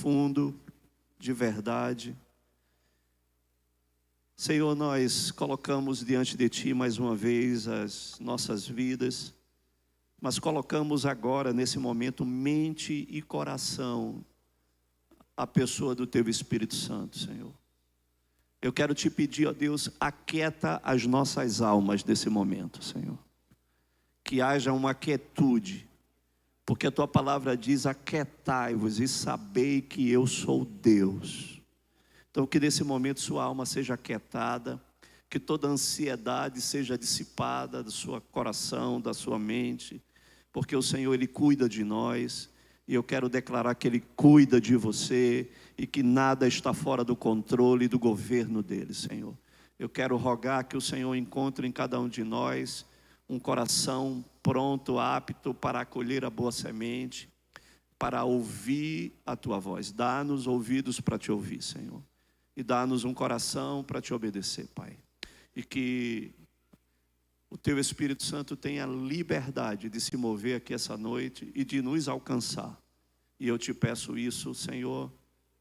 profundo, de verdade. Senhor, nós colocamos diante de Ti mais uma vez as nossas vidas, mas colocamos agora, nesse momento, mente e coração, a pessoa do Teu Espírito Santo, Senhor. Eu quero Te pedir, ó Deus, aquieta as nossas almas nesse momento, Senhor. Que haja uma quietude, porque a Tua palavra diz: aquietai-vos e sabei que eu sou Deus. Então que nesse momento sua alma seja aquietada, que toda ansiedade seja dissipada do seu coração, da sua mente, porque o Senhor, Ele cuida de nós, e eu quero declarar que Ele cuida de você, e que nada está fora do controle e do governo dEle, Senhor. Eu quero rogar que o Senhor encontre em cada um de nós um coração pronto, apto para acolher a boa semente, para ouvir a Tua voz. Dá-nos ouvidos para Te ouvir, Senhor, e dá-nos um coração para Te obedecer, Pai. E que o Teu Espírito Santo tenha liberdade de se mover aqui essa noite e de nos alcançar. E eu Te peço isso, Senhor,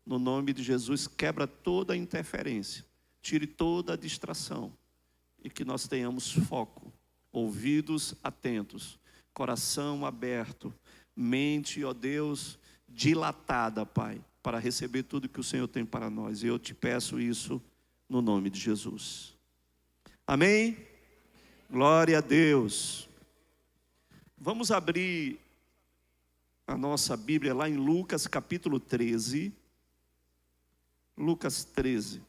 no nome de Jesus. Quebra toda a interferência, tire toda a distração, e que nós tenhamos foco, ouvidos atentos, coração aberto, mente, ó Deus, dilatada, Pai, para receber tudo que o Senhor tem para nós. E eu Te peço isso no nome de Jesus. Amém? Glória a Deus. Vamos abrir a nossa Bíblia lá em Lucas capítulo 13. Lucas 13.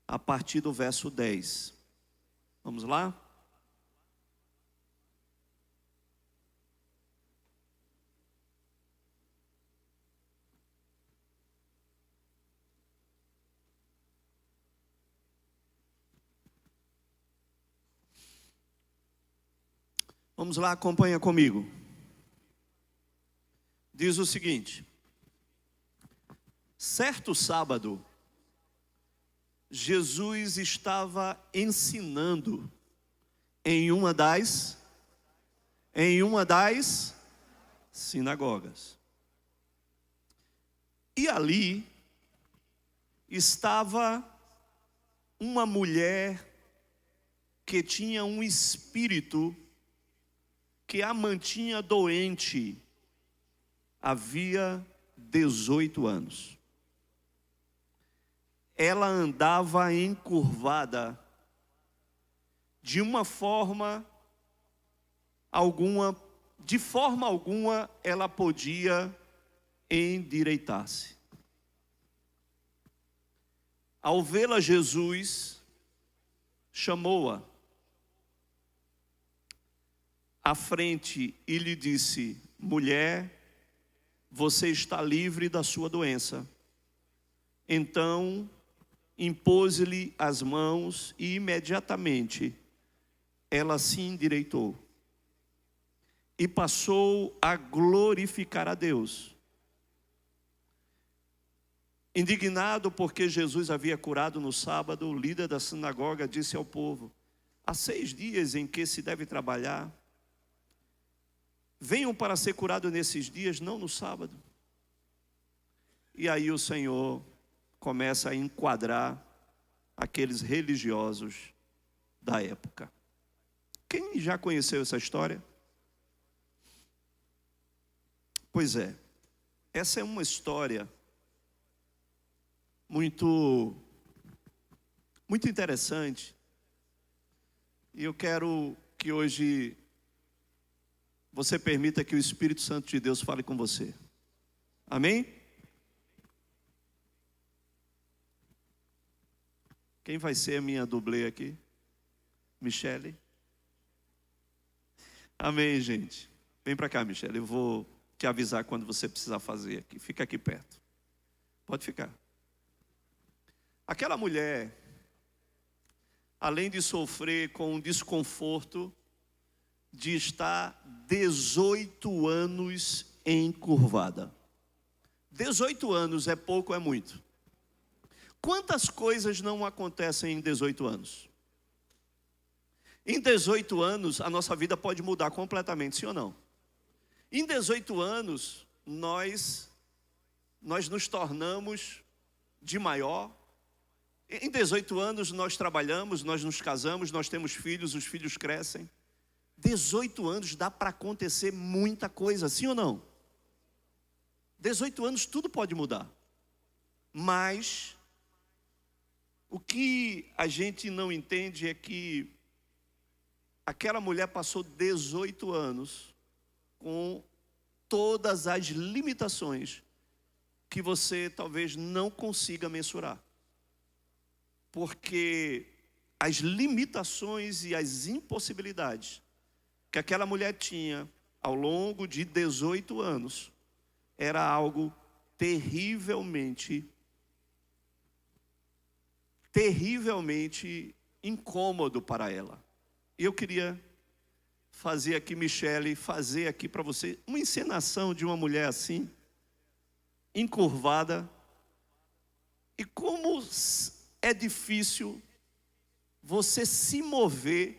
A partir do verso 10. Vamos lá? Vamos lá, acompanha comigo. Diz o seguinte: certo sábado, Jesus estava ensinando em uma das sinagogas. E ali estava uma mulher que tinha um espírito que a mantinha doente havia 18 anos. Ela andava encurvada, de forma alguma ela podia endireitar-se. Ao vê-la, Jesus chamou-a à frente e lhe disse: mulher, você está livre da sua doença. Então impôs-lhe as mãos e imediatamente ela se endireitou e passou a glorificar a Deus. Indignado porque Jesus havia curado no sábado, o líder da sinagoga disse ao povo: há 6 dias em que se deve trabalhar. Venham para ser curado nesses dias, não no sábado. E aí o Senhor começa a enquadrar aqueles religiosos da época. Quem já conheceu essa história? Pois é, essa é uma história muito interessante. E eu quero que hoje você permita que o Espírito Santo de Deus fale com você. Amém? Quem vai ser a minha dublê aqui? Michele? Amém, gente. Vem para cá, Michele. Eu vou te avisar quando você precisar fazer aqui. Fica aqui perto. Pode ficar. Aquela mulher, além de sofrer com um desconforto de estar 18 anos encurvada. 18 anos é pouco ou é muito? Quantas coisas não acontecem em 18 anos? Em 18 anos, a nossa vida pode mudar completamente, sim ou não? Em 18 anos, nós nós nos tornamos de maior. Em 18 anos nós trabalhamos, nós nos casamos, nós temos filhos, os filhos crescem. 18 anos dá para acontecer muita coisa, sim ou não? 18 anos tudo pode mudar. Mas o que a gente não entende é que aquela mulher passou 18 anos com todas as limitações que você talvez não consiga mensurar. Porque as limitações e as impossibilidades que aquela mulher tinha ao longo de 18 anos era algo terrivelmente incômodo para ela. E eu queria fazer aqui, Michele, fazer aqui para você uma encenação de uma mulher assim, encurvada, e como é difícil você se mover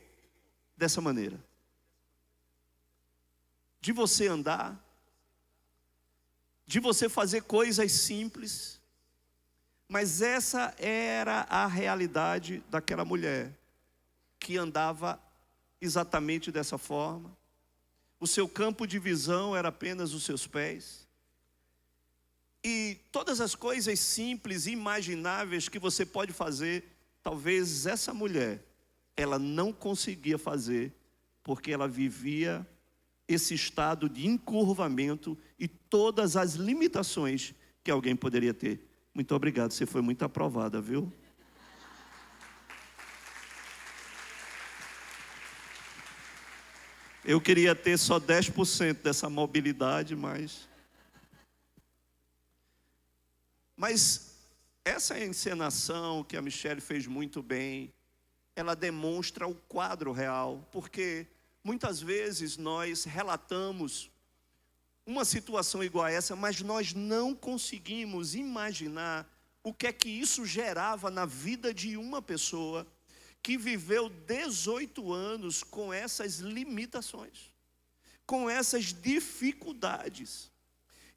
dessa maneira. De você andar, de você fazer coisas simples, mas essa era a realidade daquela mulher, que andava exatamente dessa forma. O seu campo de visão era apenas os seus pés. E todas as coisas simples e imagináveis que você pode fazer, talvez essa mulher, ela não conseguia fazer, porque ela vivia esse estado de encurvamento e todas as limitações que alguém poderia ter. Muito obrigado, você foi muito aprovada, viu? Eu queria ter só 10% dessa mobilidade, mas essa encenação que a Michele fez muito bem, ela demonstra o quadro real, porque muitas vezes nós relatamos uma situação igual a essa, mas nós não conseguimos imaginar o que é que isso gerava na vida de uma pessoa que viveu 18 anos com essas limitações, com essas dificuldades.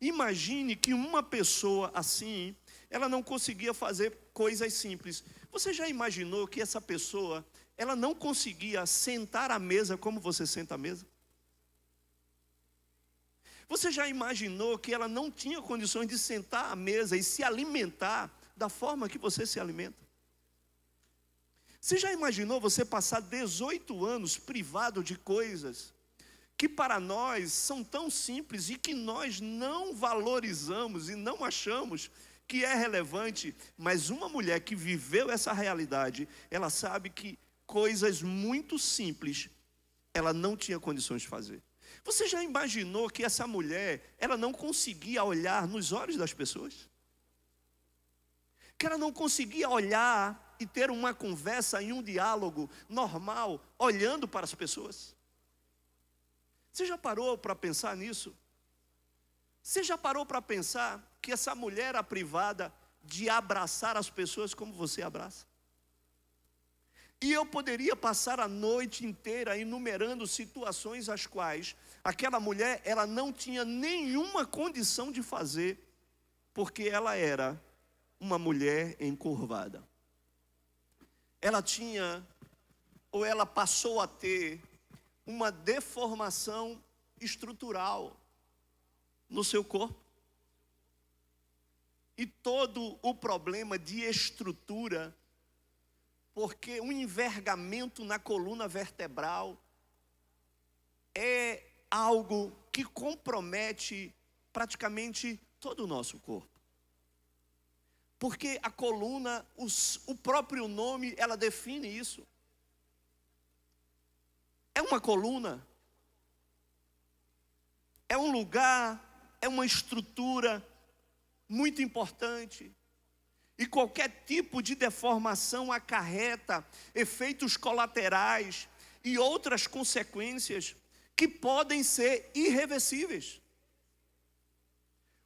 Imagine que uma pessoa assim, ela não conseguia fazer coisas simples. Você já imaginou que essa pessoa, ela não conseguia sentar à mesa como você senta à mesa? Você já imaginou que ela não tinha condições de sentar à mesa e se alimentar da forma que você se alimenta? Você já imaginou você passar 18 anos privado de coisas que para nós são tão simples e que nós não valorizamos e não achamos que é relevante, mas uma mulher que viveu essa realidade, ela sabe que coisas muito simples ela não tinha condições de fazer. Você já imaginou que essa mulher, ela não conseguia olhar nos olhos das pessoas? Que ela não conseguia olhar e ter uma conversa e um diálogo normal, olhando para as pessoas? Você já parou para pensar nisso? Você já parou para pensar que essa mulher era privada de abraçar as pessoas como você abraça? E eu poderia passar a noite inteira enumerando situações as quais aquela mulher, ela não tinha nenhuma condição de fazer, porque ela era uma mulher encurvada. Ela tinha, ou ela passou a ter, uma deformação estrutural no seu corpo. E todo o problema de estrutura, porque um envergamento na coluna vertebral é algo que compromete praticamente todo o nosso corpo. Porque a coluna, o próprio nome, ela define isso. É uma coluna, é um lugar, é uma estrutura muito importante. E qualquer tipo de deformação acarreta efeitos colaterais e outras consequências que podem ser irreversíveis.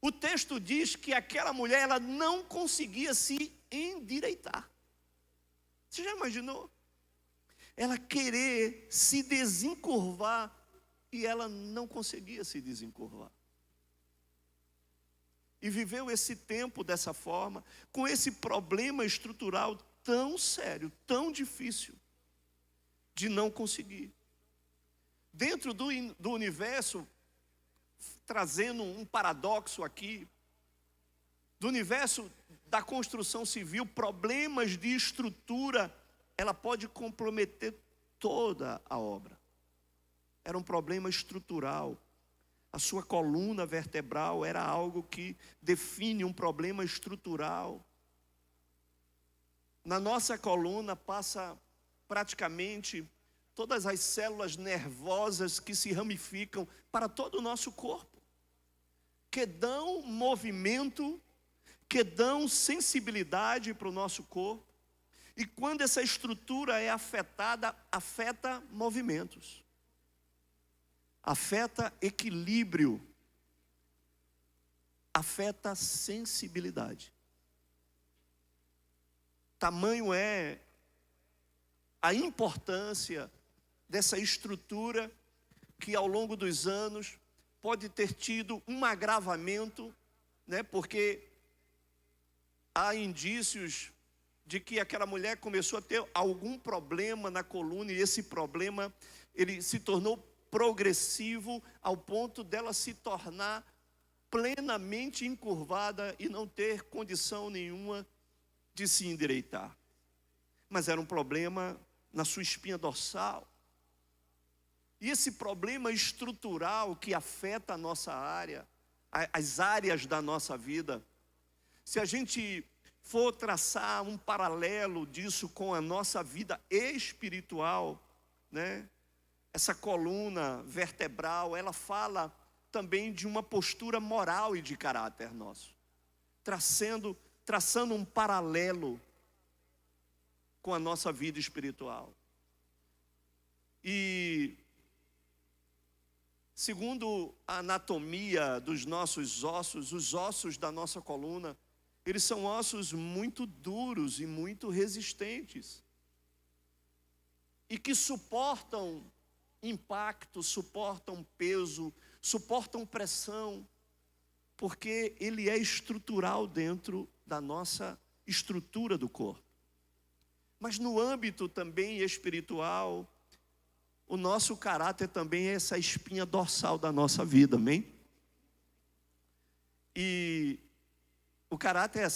O texto diz que aquela mulher, ela não conseguia se endireitar. Você já imaginou? Ela querer se desencurvar e ela não conseguia se desencurvar. e viveu esse tempo dessa forma, com esse problema estrutural tão sério, tão difícil, de não conseguir. Dentro do universo, trazendo um paradoxo aqui, do universo da construção civil, problemas de estrutura, ela pode comprometer toda a obra. Era um problema estrutural. A sua coluna vertebral era algo que define um problema estrutural. Na nossa coluna passa praticamente todas as células nervosas que se ramificam para todo o nosso corpo, que dão movimento, que dão sensibilidade para o nosso corpo. E quando essa estrutura é afetada, afeta movimentos, afeta equilíbrio, afeta sensibilidade. Tamanho é a importância dessa estrutura que ao longo dos anos pode ter tido um agravamento, né? Porque há indícios de que aquela mulher começou a ter algum problema na coluna, e esse problema ele se tornou progressivo ao ponto dela se tornar plenamente encurvada e não ter condição nenhuma de se endireitar. Mas era um problema na sua espinha dorsal. E esse problema estrutural que afeta a nossa área, as áreas da nossa vida, se a gente for traçar um paralelo disso com a nossa vida espiritual, né? Essa coluna vertebral, ela fala também de uma postura moral e de caráter nosso, traçando um paralelo com a nossa vida espiritual. E segundo a anatomia dos nossos ossos, os ossos da nossa coluna, eles são ossos muito duros e muito resistentes, e que suportam impacto, suportam peso, suportam pressão, porque ele é estrutural dentro da nossa estrutura do corpo. Mas no âmbito também espiritual, o nosso caráter também é essa espinha dorsal da nossa vida, amém? E o caráter é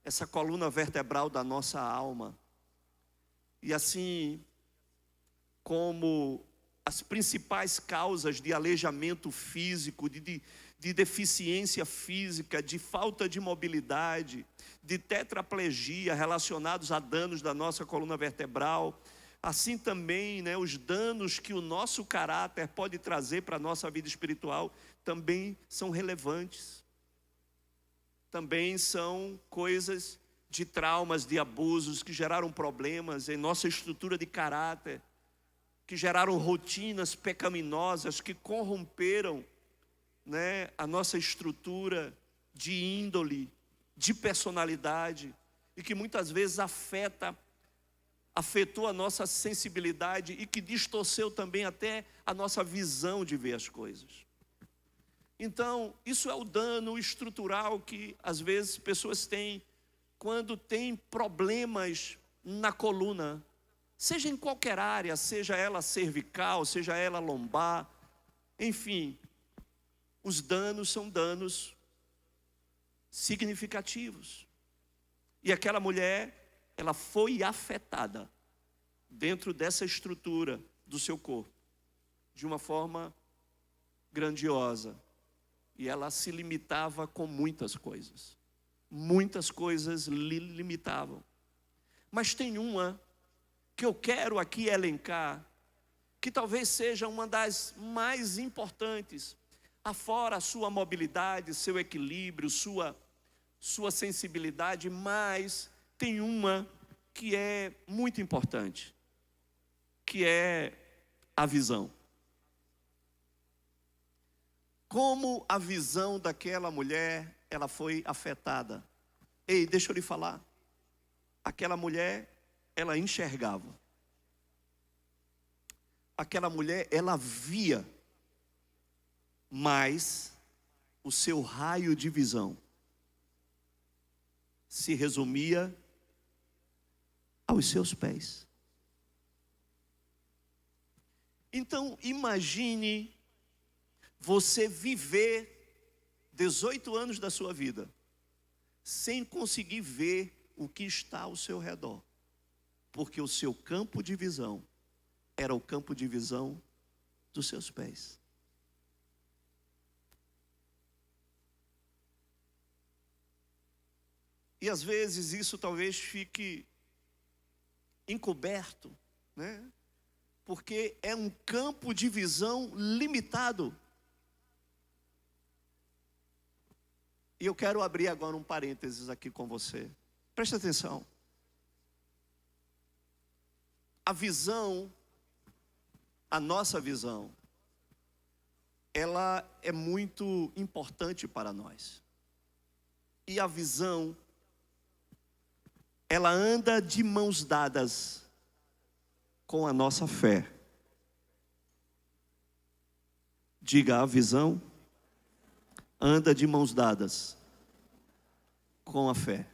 essa coluna vertebral da nossa alma. E assim como as principais causas de aleijamento físico, de deficiência física, de falta de mobilidade, de tetraplegia relacionados a danos da nossa coluna vertebral, assim também, né, os danos que o nosso caráter pode trazer para a nossa vida espiritual também são relevantes. Também são coisas de traumas, de abusos que geraram problemas em nossa estrutura de caráter, que geraram rotinas pecaminosas, que corromperam, né, a nossa estrutura de índole, de personalidade, e que muitas vezes afetou a nossa sensibilidade e que distorceu também até a nossa visão de ver as coisas. Então, isso é o dano estrutural que às vezes pessoas têm quando têm problemas na coluna, seja em qualquer área, seja ela cervical, seja ela lombar, enfim, os danos são danos significativos. E aquela mulher, ela foi afetada dentro dessa estrutura do seu corpo, de uma forma grandiosa. E ela se limitava com muitas coisas. Muitas coisas lhe limitavam. Mas tem uma que eu quero aqui elencar, que talvez seja uma das mais importantes, afora a sua mobilidade, seu equilíbrio, sua sensibilidade, mas tem uma que é muito importante, que é a visão. Como a visão daquela mulher, ela foi afetada. Ei, deixa eu lhe falar. Aquela mulher, ela enxergava. Aquela mulher, ela via. Mas o seu raio de visão se resumia aos seus pés. Então, imagine você viver 18 anos da sua vida sem conseguir ver o que está ao seu redor, porque o seu campo de visão era o campo de visão dos seus pés. E às vezes isso talvez fique encoberto, né? Porque é um campo de visão limitado. E eu quero abrir agora um parênteses aqui com você. Presta atenção. A visão, a nossa visão, ela é muito importante para nós. E a visão, ela anda de mãos dadas com a nossa fé. Diga, a visão anda de mãos dadas com a fé.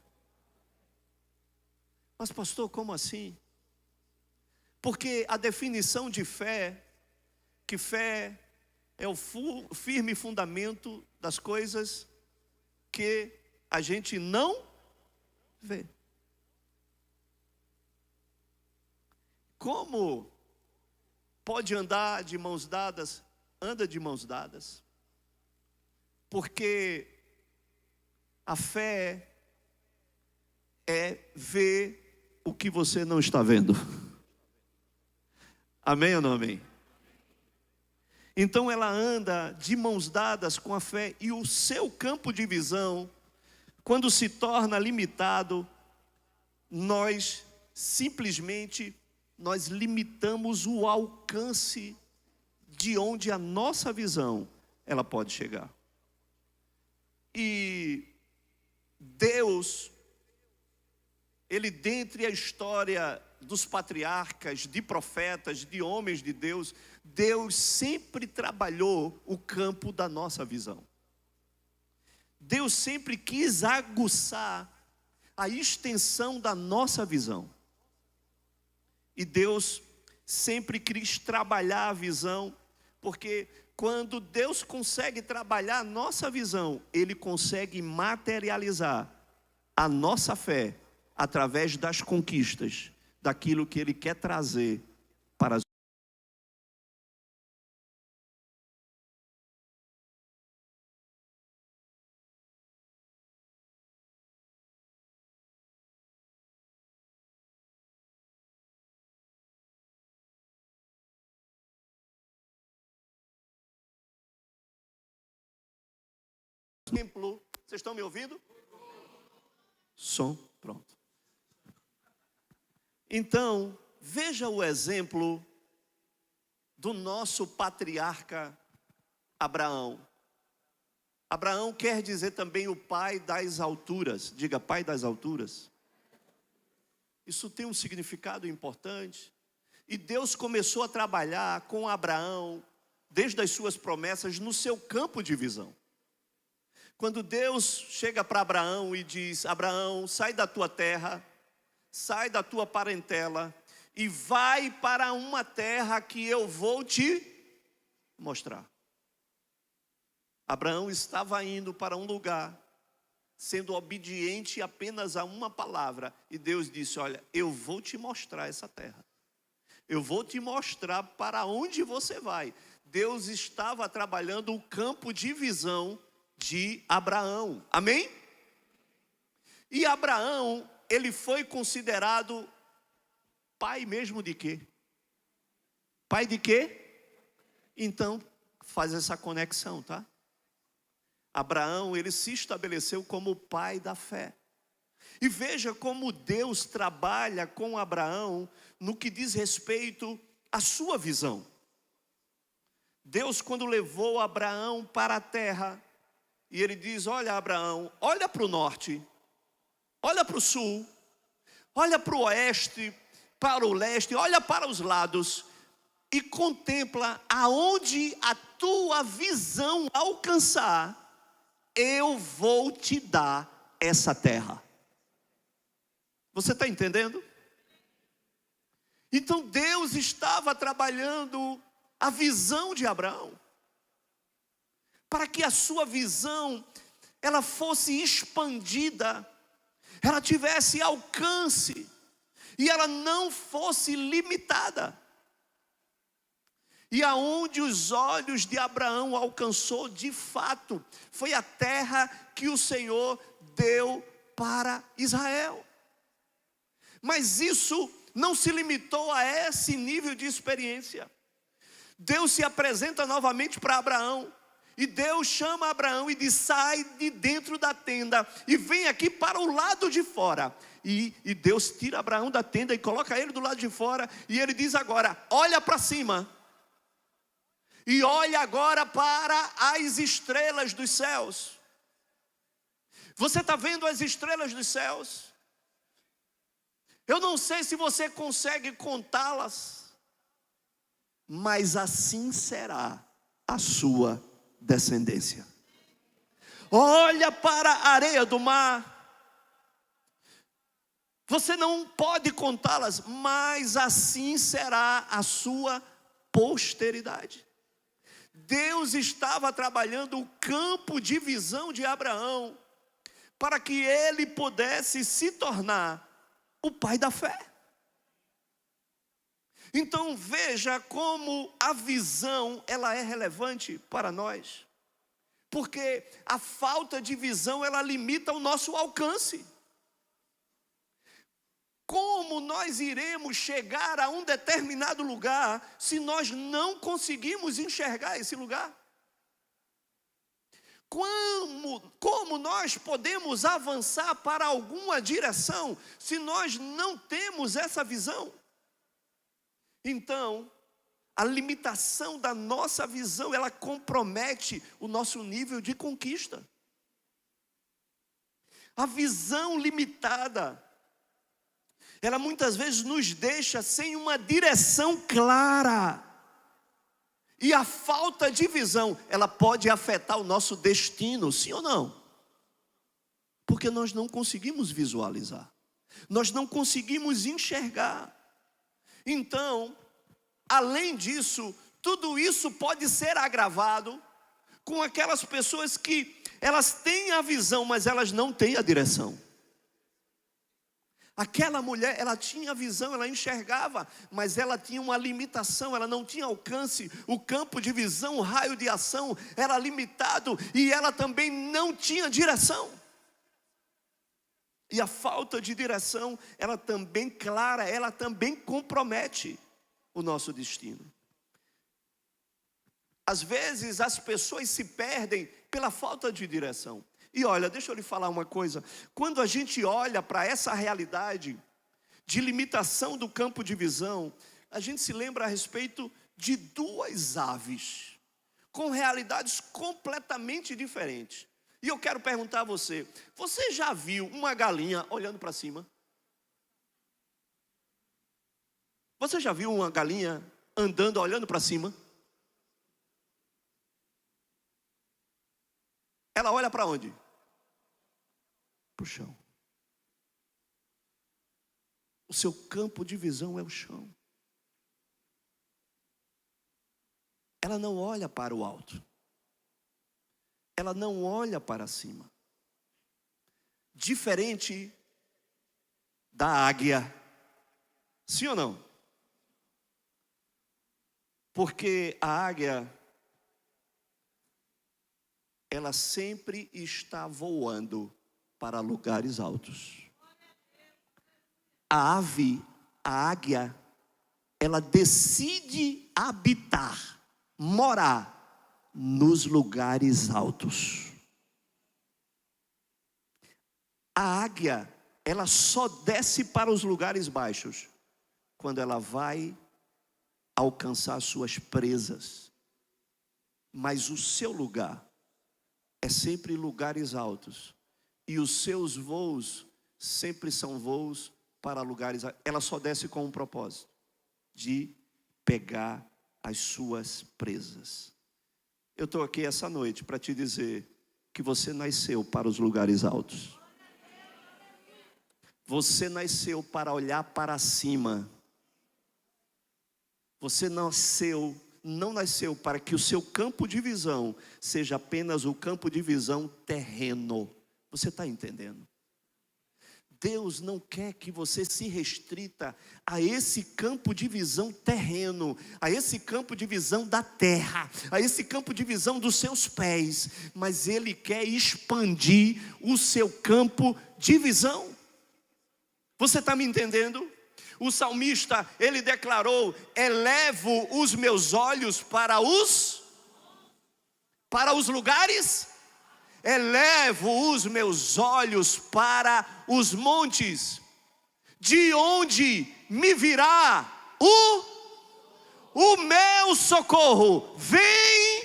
Mas pastor, como assim? Porque a definição de fé, que fé é o firme fundamento das coisas que a gente não vê. Como pode andar de mãos dadas? Anda de mãos dadas. Porque a fé é ver o que você não está vendo. Amém ou não amém? Então ela anda de mãos dadas com a fé, e o seu campo de visão, quando se torna limitado, nós simplesmente limitamos o alcance de onde a nossa visão ela pode chegar. E Deus, Ele, dentre a história dos patriarcas, de profetas, de homens de Deus, Deus sempre trabalhou o campo da nossa visão. Deus sempre quis aguçar a extensão da nossa visão. E Deus sempre quis trabalhar a visão, porque quando Deus consegue trabalhar a nossa visão, Ele consegue materializar a nossa fé através das conquistas, daquilo que Ele quer trazer para as exemplo. Vocês estão me ouvindo? Som, pronto. Então, veja o exemplo do nosso patriarca Abraão. Abraão quer dizer também o pai das alturas. Diga, pai das alturas. Isso tem um significado importante. E Deus começou a trabalhar com Abraão, desde as suas promessas, no seu campo de visão. Quando Deus chega para Abraão e diz: Abraão, sai da tua terra, sai da tua parentela e vai para uma terra que eu vou te mostrar. Abraão estava indo para um lugar, sendo obediente apenas a uma palavra, e Deus disse: olha, eu vou te mostrar essa terra. Eu vou te mostrar para onde você vai. Deus estava trabalhando o campo de visão de Abraão. Amém? E Abraão, ele foi considerado pai mesmo de quê? Pai de quê? Então, faz essa conexão, tá? Abraão, ele se estabeleceu como pai da fé. E veja como Deus trabalha com Abraão no que diz respeito à sua visão. Deus, quando levou Abraão para a terra, e ele diz: olha, Abraão, olha para o norte, olha para o sul, olha para o oeste, para o leste, olha para os lados e contempla aonde a tua visão alcançar, eu vou te dar essa terra. Você está entendendo? Então Deus estava trabalhando a visão de Abraão, para que a sua visão, ela fosse expandida, ela tivesse alcance, e ela não fosse limitada. E aonde os olhos de Abraão alcançou, de fato, foi a terra que o Senhor deu para Israel. Mas isso não se limitou a esse nível de experiência. Deus se apresenta novamente para Abraão, e Deus chama Abraão e diz: sai de dentro da tenda e vem aqui para o lado de fora. E Deus tira Abraão da tenda e coloca ele do lado de fora, e ele diz agora: olha para cima, e olha agora para as estrelas dos céus. Você está vendo as estrelas dos céus? Eu não sei se você consegue contá-las, mas assim será a sua descendência. Olha para a areia do mar. Você não pode contá-las, mas assim será a sua posteridade. Deus estava trabalhando o campo de visão de Abraão, para que ele pudesse se tornar o pai da fé. Então veja como a visão, ela é relevante para nós, porque a falta de visão, ela limita o nosso alcance. Como nós iremos chegar a um determinado lugar se nós não conseguimos enxergar esse lugar? Como nós podemos avançar para alguma direção se nós não temos essa visão? Então, a limitação da nossa visão, ela compromete o nosso nível de conquista. A visão limitada, ela muitas vezes nos deixa sem uma direção clara. E a falta de visão, ela pode afetar o nosso destino, sim ou não? Porque nós não conseguimos visualizar, nós não conseguimos enxergar. Então, além disso, tudo isso pode ser agravado com aquelas pessoas que elas têm a visão, mas elas não têm a direção. Aquela mulher, ela tinha visão, ela enxergava, mas ela tinha uma limitação, ela não tinha alcance. O campo de visão, o raio de ação era limitado, e ela também não tinha direção. E a falta de direção, ela também clara, ela também compromete o nosso destino. Às vezes as pessoas se perdem pela falta de direção. E olha, deixa eu lhe falar uma coisa. Quando a gente olha para essa realidade de limitação do campo de visão, a gente se lembra a respeito de duas aves com realidades completamente diferentes. E eu quero perguntar a você: você já viu uma galinha olhando para cima? Você já viu uma galinha andando, olhando para cima? Ela olha para onde? Para o chão. O seu campo de visão é o chão. Ela não olha para o alto. Ela não olha para cima. Diferente da águia. Sim ou não? Porque a águia, ela sempre está voando para lugares altos. A águia, ela decide habitar, morar nos lugares altos. A águia, ela só desce para os lugares baixos quando ela vai alcançar suas presas. Mas o seu lugar é sempre lugares altos, e os seus voos sempre são voos para lugares altos. Ela só desce com um propósito: de pegar as suas presas. Eu estou aqui essa noite para te dizer que você nasceu para os lugares altos. Você nasceu para olhar para cima. Você não nasceu para que o seu campo de visão seja apenas o campo de visão terreno. Você está entendendo? Deus não quer que você se restrita a esse campo de visão terreno, a esse campo de visão da terra, a esse campo de visão dos seus pés, mas Ele quer expandir o seu campo de visão. Você está me entendendo? O salmista, ele declarou: elevo os meus olhos para os lugares. Elevo os meus olhos para os montes, de onde me virá o meu socorro. Vem,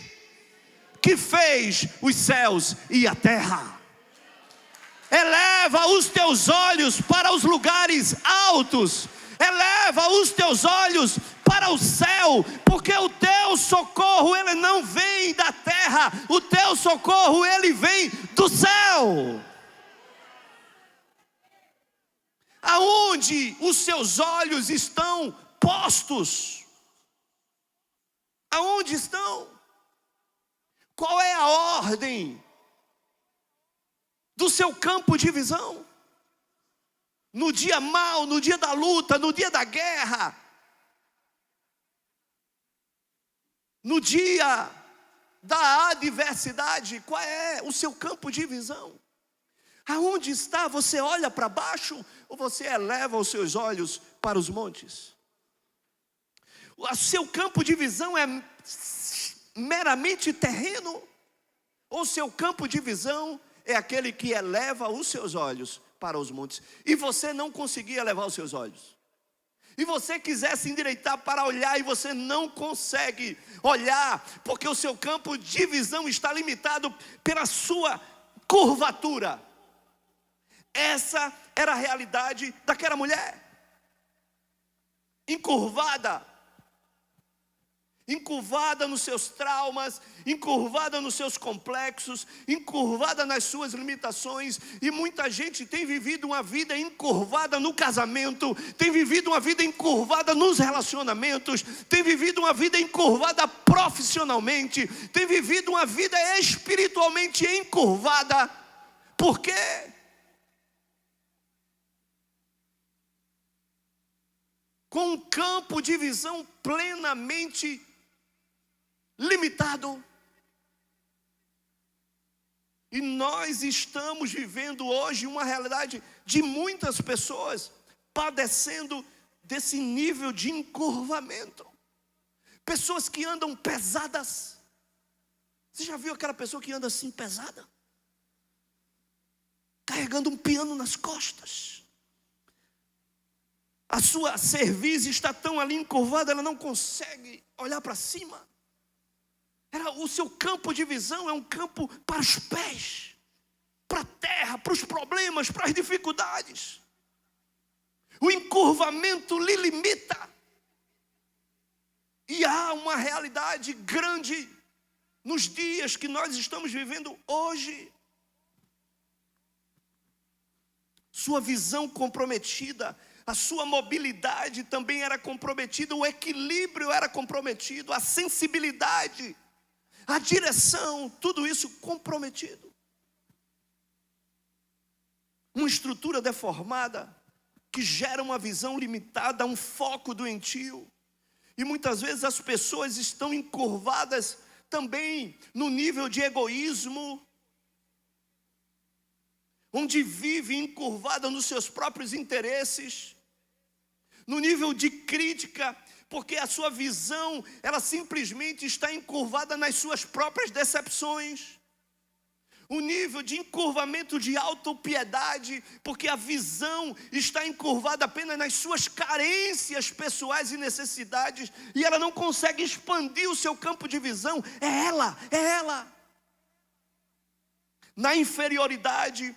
que fez os céus e a terra. Eleva os teus olhos para os lugares altos. Eleva os teus olhos para o céu, porque o teu socorro, ele não vem da terra, o teu socorro, ele vem do céu. Aonde os seus olhos estão postos? Aonde estão? Qual é a ordem do seu campo de visão? No dia mau, no dia da luta, no dia da guerra, no dia da adversidade, qual é o seu campo de visão? Aonde está? Você olha para baixo ou você eleva os seus olhos para os montes? O seu campo de visão é meramente terreno? Ou seu campo de visão é aquele que eleva os seus olhos para os montes? E você não conseguia elevar os seus olhos, e você quiser se endireitar para olhar, e você não consegue olhar, porque o seu campo de visão está limitado pela sua curvatura. Essa era a realidade daquela mulher, encurvada nos seus traumas, encurvada nos seus complexos, encurvada nas suas limitações. E muita gente tem vivido uma vida encurvada no casamento, tem vivido uma vida encurvada nos relacionamentos, tem vivido uma vida encurvada profissionalmente, tem vivido uma vida espiritualmente encurvada. Por quê? Com um campo de visão plenamente limitado. E nós estamos vivendo hoje uma realidade de muitas pessoas padecendo desse nível de encurvamento. Pessoas que andam pesadas. Você já viu aquela pessoa que anda assim pesada? Carregando um piano nas costas. A sua cerviz está tão ali encurvada, ela não consegue olhar para cima. O seu campo de visão é um campo para os pés, para a terra, para os problemas, para as dificuldades. O encurvamento lhe limita. E há uma realidade grande nos dias que nós estamos vivendo hoje. Sua visão comprometida, a sua mobilidade também era comprometida, o equilíbrio era comprometido, a sensibilidade, a direção, tudo isso comprometido. Uma estrutura deformada que gera uma visão limitada, um foco doentio. E muitas vezes as pessoas estão encurvadas também no nível de egoísmo, onde vive encurvada nos seus próprios interesses, no nível de crítica, porque a sua visão, ela simplesmente está encurvada nas suas próprias decepções. O nível de encurvamento de autopiedade, porque a visão está encurvada apenas nas suas carências pessoais e necessidades, e ela não consegue expandir o seu campo de visão. É ela. Na inferioridade,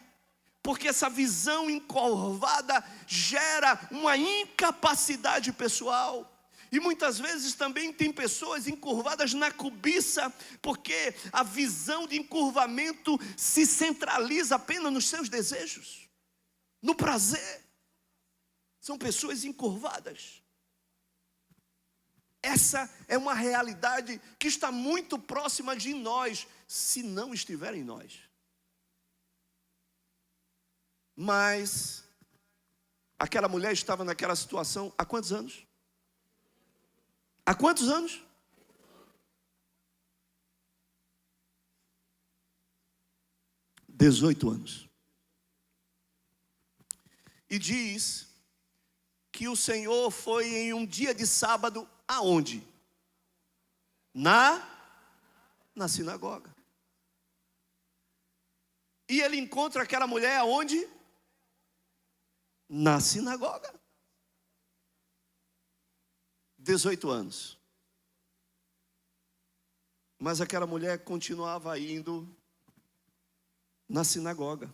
porque essa visão encurvada gera uma incapacidade pessoal. E muitas vezes também tem pessoas encurvadas na cobiça, porque a visão de encurvamento se centraliza apenas nos seus desejos, no prazer. São pessoas encurvadas. Essa é uma realidade que está muito próxima de nós, se não estiver em nós. Mas aquela mulher estava naquela situação há quantos anos? Há quantos anos? $18. E diz que o Senhor foi em um dia de sábado, aonde? Na sinagoga. E ele encontra aquela mulher aonde? Na sinagoga. 18 anos. Mas aquela mulher continuava indo na sinagoga.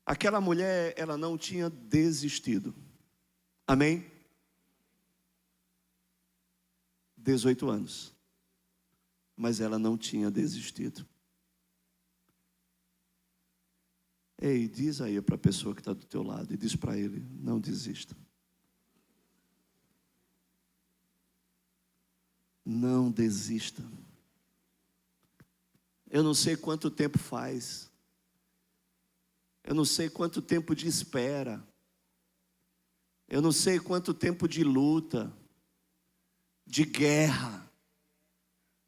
Aquela mulher, ela não tinha desistido. Amém? 18 anos. Mas ela não tinha desistido. Ei, diz aí para a pessoa que está do teu lado, e diz para ele, não desista. Não desista. Eu não sei quanto tempo faz. Eu não sei quanto tempo de espera. Eu não sei quanto tempo de luta, de guerra,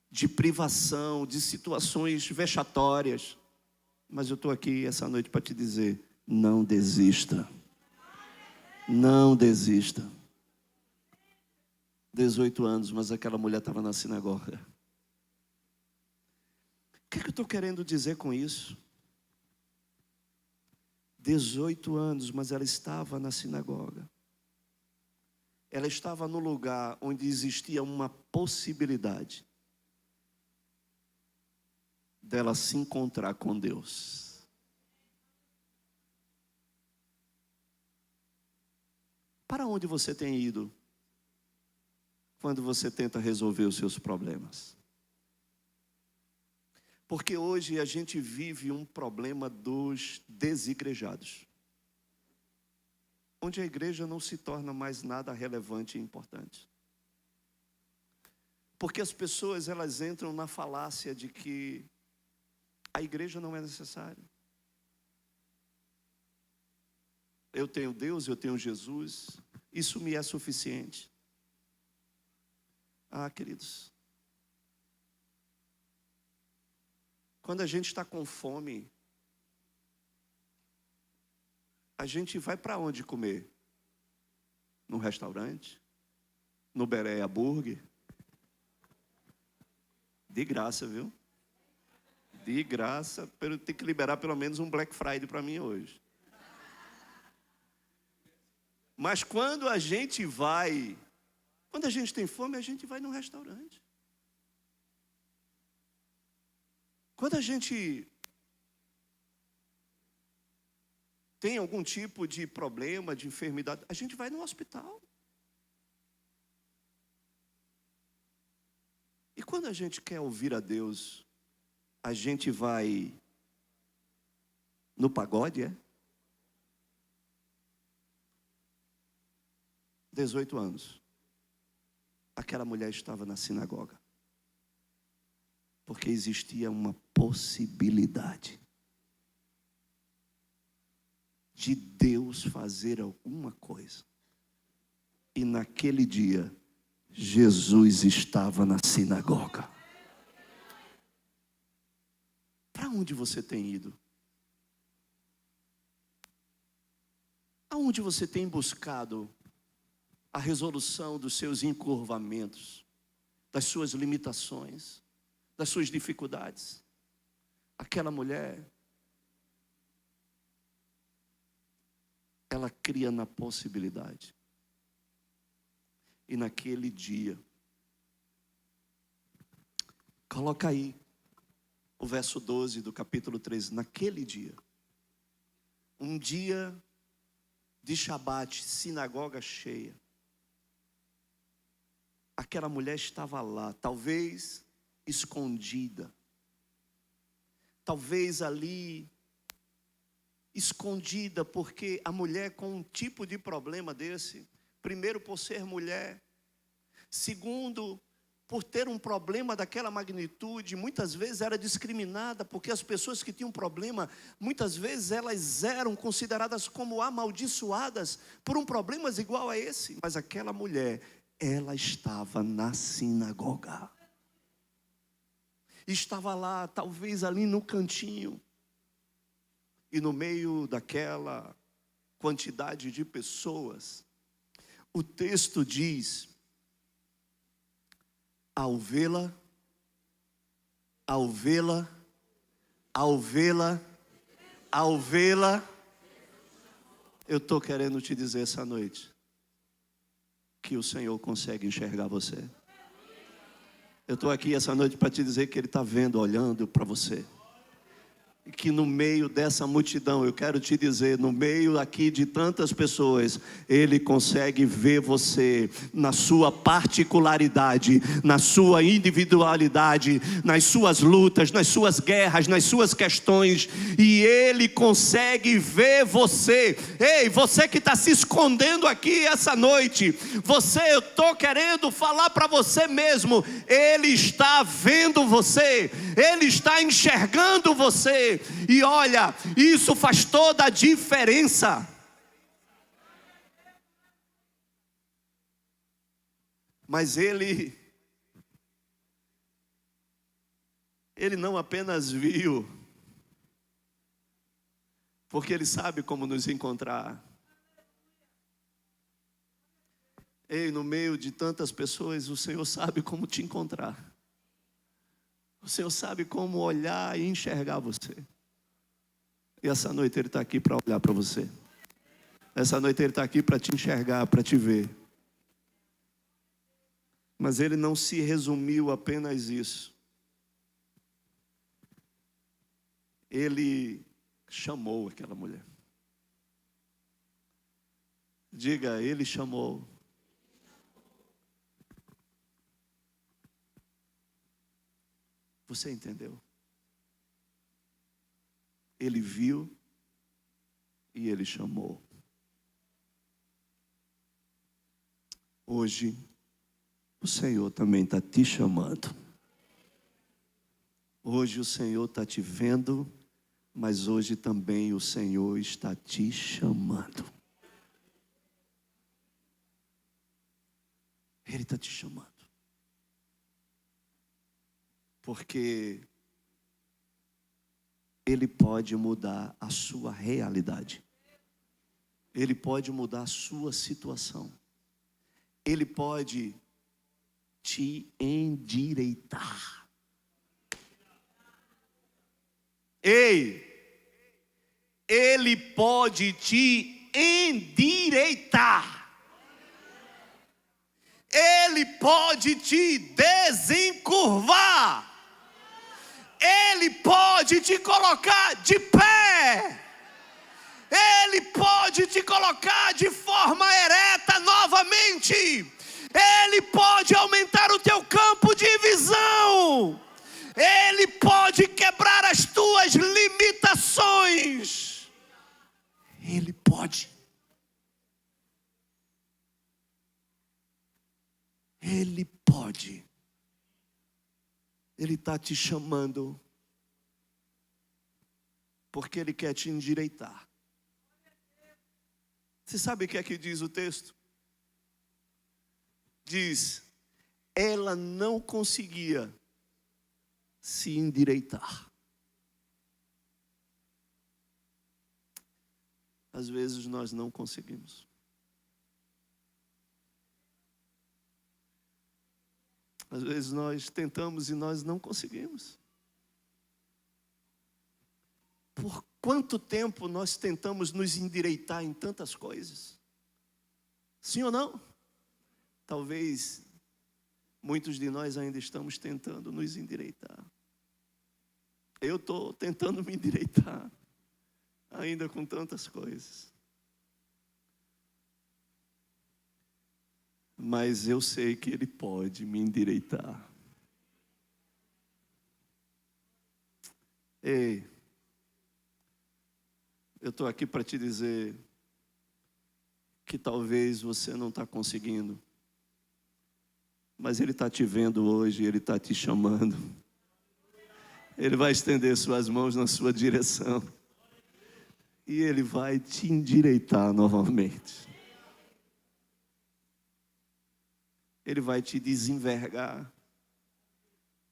de privação, de situações vexatórias. Mas eu estou aqui essa noite para te dizer, não desista. Não desista. 18 anos, mas aquela mulher estava na sinagoga. O que é que eu estou querendo dizer com isso? 18 anos, mas ela estava na sinagoga. Ela estava no lugar onde existia uma possibilidade dela se encontrar com Deus. Para onde você tem ido quando você tenta resolver os seus problemas? Porque hoje a gente vive um problema dos desigrejados, onde a igreja não se torna mais nada relevante e importante. Porque as pessoas, elas entram na falácia de que a igreja não é necessária. Eu tenho Deus, eu tenho Jesus, isso me é suficiente. Ah, queridos, quando a gente está com fome, a gente vai para onde comer? Num restaurante? No Bereia Burger? De graça, viu? De graça, tem que liberar pelo menos um Black Friday para mim hoje. Mas quando a gente tem fome, a gente vai num restaurante. Quando a gente tem algum tipo de problema, de enfermidade, a gente vai no hospital. E quando a gente quer ouvir a Deus, a gente vai no pagode, é? 18 anos. Aquela mulher estava na sinagoga. Porque existia uma possibilidade de Deus fazer alguma coisa. E naquele dia, Jesus estava na sinagoga. Para onde você tem ido? Aonde você tem buscado a resolução dos seus encurvamentos, das suas limitações, das suas dificuldades? Aquela mulher, ela cria na possibilidade. E naquele dia, coloca aí o verso 12 do capítulo 13. Naquele dia, um dia de Shabat, sinagoga cheia, aquela mulher estava lá, talvez escondida. Talvez ali, escondida, porque a mulher com um tipo de problema desse, primeiro por ser mulher, segundo, por ter um problema daquela magnitude, muitas vezes era discriminada, porque as pessoas que tinham problema, muitas vezes elas eram consideradas como amaldiçoadas, por um problema igual a esse. Mas aquela mulher, ela estava na sinagoga. Estava lá, talvez ali no cantinho, e no meio daquela quantidade de pessoas, o texto diz, ao vê-la, eu estou querendo te dizer essa noite, que o Senhor consegue enxergar você. Eu estou aqui essa noite para te dizer que Ele está vendo, olhando para você. E que no meio dessa multidão, eu quero te dizer, no meio aqui de tantas pessoas, Ele consegue ver você na sua particularidade, na sua individualidade, nas suas lutas, nas suas guerras, nas suas questões, e Ele consegue ver você. Ei, você que está se escondendo aqui essa noite, eu estou querendo falar para você mesmo, Ele está vendo você, Ele está enxergando você. E olha, isso faz toda a diferença. Mas ele não apenas viu, porque Ele sabe como nos encontrar. Ei, no meio de tantas pessoas, o Senhor sabe como te encontrar. O Senhor sabe como olhar e enxergar você. E essa noite Ele está aqui para olhar para você. Essa noite Ele está aqui para te enxergar, para te ver. Mas Ele não se resumiu apenas isso. Ele chamou aquela mulher. Diga, Ele chamou. Você entendeu? Ele viu e Ele chamou. Hoje, o Senhor também está te chamando. Hoje o Senhor está te vendo, mas hoje também o Senhor está te chamando. Ele está te chamando. Porque Ele pode mudar a sua realidade. Ele pode mudar a sua situação. Ele pode te endireitar. Ei, Ele pode te endireitar. Ele pode te desencurvar. Ele pode te colocar de pé. Ele pode te colocar de forma ereta novamente. Ele pode aumentar o teu campo de visão. Ele pode quebrar as tuas limitações. Ele pode. Ele pode. Ele está te chamando, porque Ele quer te endireitar. Você sabe o que é que diz o texto? Diz, ela não conseguia se endireitar. Às vezes nós não conseguimos. Às vezes nós tentamos e nós não conseguimos. Por quanto tempo nós tentamos nos endireitar em tantas coisas? Sim ou não? Talvez muitos de nós ainda estamos tentando nos endireitar. Eu estou tentando me endireitar, ainda com tantas coisas. mas eu sei que Ele pode me endireitar. Ei, eu estou aqui para te dizer que talvez você não está conseguindo, mas Ele está te vendo hoje, Ele está te chamando. Ele vai estender suas mãos na sua direção e Ele vai te endireitar novamente. Ele vai te desenvergar,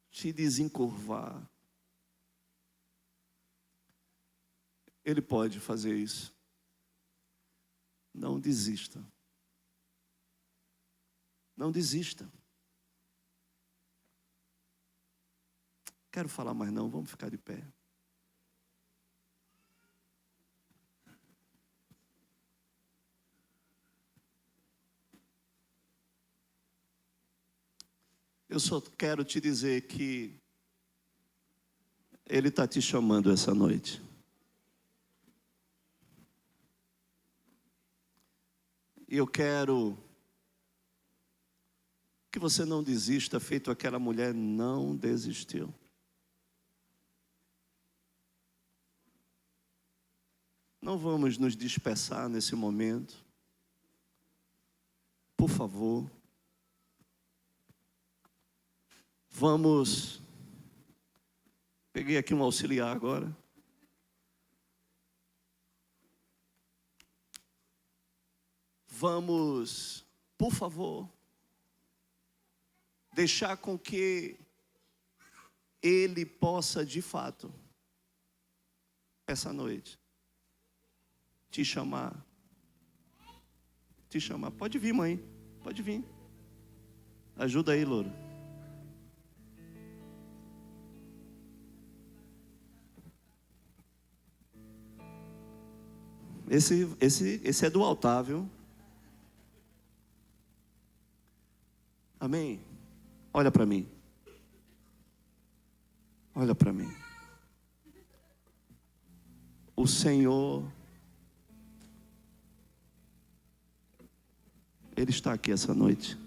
te desencurvar. Ele pode fazer isso. Não desista. Não desista. Quero falar mais não, vamos ficar de pé. Eu só quero te dizer que Ele está te chamando essa noite. E eu quero que você não desista, feito aquela mulher não desistiu. Não vamos nos dispersar nesse momento. Por favor. Vamos. Peguei aqui um auxiliar agora. Vamos, por favor, deixar com que Ele possa de fato, essa noite, te chamar. Te chamar. Pode vir, mãe. Pode vir. Ajuda aí, louro. Esse é do altar, viu? Amém? Olha para mim. Olha para mim. O Senhor, Ele está aqui essa noite.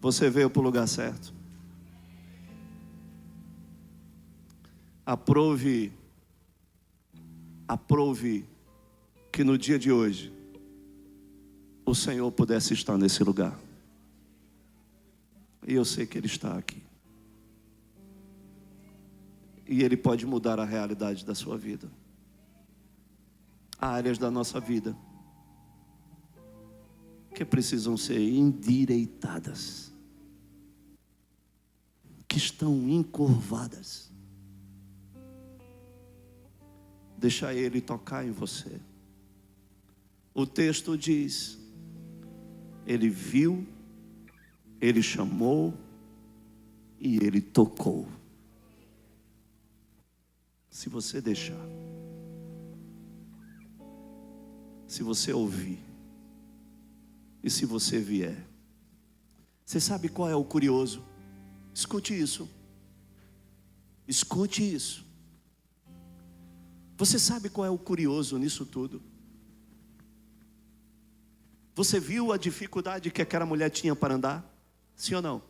Você veio para o lugar certo. Aprove que no dia de hoje o Senhor pudesse estar nesse lugar. E eu sei que Ele está aqui. E Ele pode mudar a realidade da sua vida. Há áreas da nossa vida que precisam ser endireitadas, que estão encurvadas. Deixa Ele tocar em você. O texto diz: Ele viu, Ele chamou e Ele tocou. Se você deixar, se você ouvir e se você vier. Você sabe qual é o curioso? Escute isso. Escute isso. Você sabe qual é o curioso nisso tudo? Você viu a dificuldade que aquela mulher tinha para andar? Sim ou não?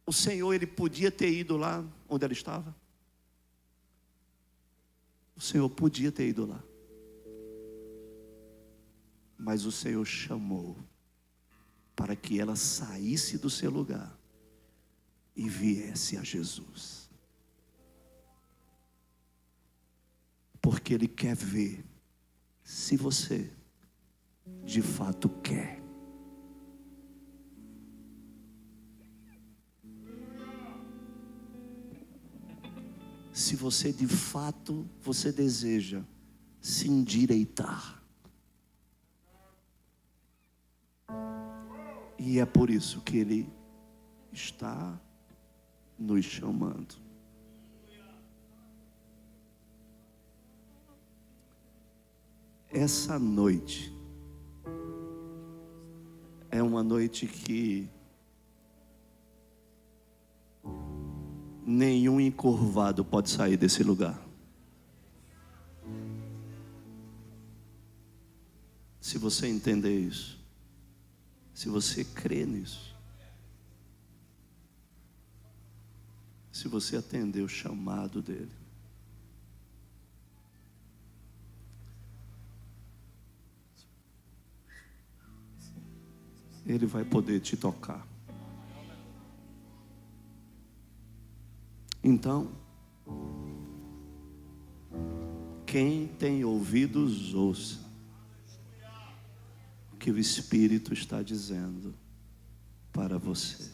O Senhor, Ele podia ter ido lá onde ela estava? O Senhor podia ter ido lá. Mas o Senhor chamou para que ela saísse do seu lugar e viesse a Jesus. Porque Ele quer ver se você de fato quer. Se você de fato, você deseja se endireitar. E é por isso que Ele está nos chamando. Essa noite é uma noite que nenhum encurvado pode sair desse lugar. Se você entender isso, se você crê nisso, se você atender o chamado dele, ele vai poder te tocar. Então, quem tem ouvidos, ouça o que o Espírito está dizendo para você.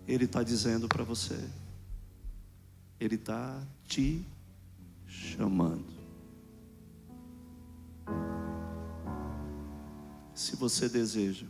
Ele está dizendo para você, ele está te chamando. Se você deseja